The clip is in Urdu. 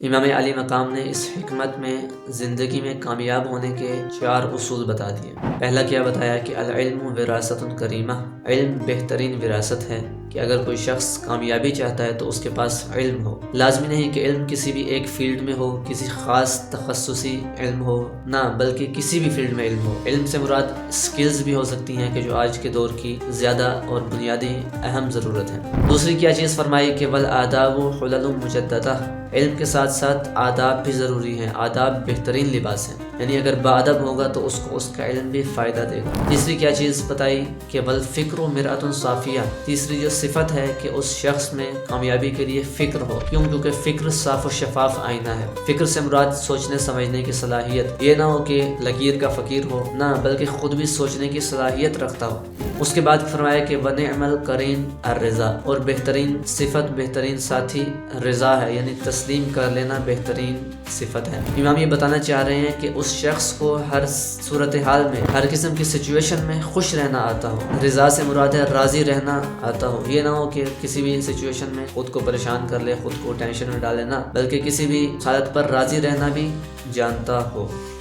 امام علی مقام نے اس حکمت میں زندگی میں کامیاب ہونے کے 4 اصول بتا دیے۔ پہلا کیا بتایا کہ العلم وراثۃ کریمہ، علم بہترین وراثت ہے کہ اگر کوئی شخص کامیابی چاہتا ہے تو اس کے پاس علم ہو۔ لازمی نہیں کہ علم کسی بھی ایک فیلڈ میں ہو، کسی خاص تخصصی علم ہو، نہ بلکہ کسی بھی فیلڈ میں علم ہو۔ علم سے مراد سکلز بھی ہو سکتی ہیں کہ جو آج کے دور کی زیادہ اور بنیادی اہم ضرورت ہے۔ دوسری کیا چیز فرمائی کہ والآداب حلل مجددہ، علم کے ساتھ ساتھ آداب بھی ضروری ہیں۔ آداب بہترین لباس ہیں، یعنی اگر باادب ہوگا تو اس کو اس کا علم بھی فائدہ دے گا۔ تیسری کیا چیز بتائی کہ والفکر مرآۃ صافیہ، تیسری جو صفت ہے کہ اس شخص میں کامیابی کے لیے فکر ہو، کیونکہ فکر صاف و شفاف آئینہ ہے۔ فکر سے مراد سوچنے سمجھنے کی صلاحیت، یہ نہ ہو کہ لکیر کا فقیر ہو، نہ بلکہ خود بھی سوچنے کی صلاحیت رکھتا ہو۔ اس کے بعد فرمایا کہ ونعم القرین الرضا، اور بہترین صفت، بہترین ساتھی رضا ہے، یعنی تسلیم کر لینا بہترین صفت ہے۔ امام یہ بتانا چاہ رہے ہیں کہ اس شخص کو ہر صورتحال میں، ہر قسم کی سچویشن میں خوش رہنا آتا ہو۔ رضا سے مراد ہے راضی رہنا آتا ہو، یہ نہ ہو کہ کسی بھی سچویشن میں خود کو پریشان کر لے، خود کو ٹینشن میں ڈالے، نہ بلکہ کسی بھی حالت پر راضی رہنا بھی جانتا ہو۔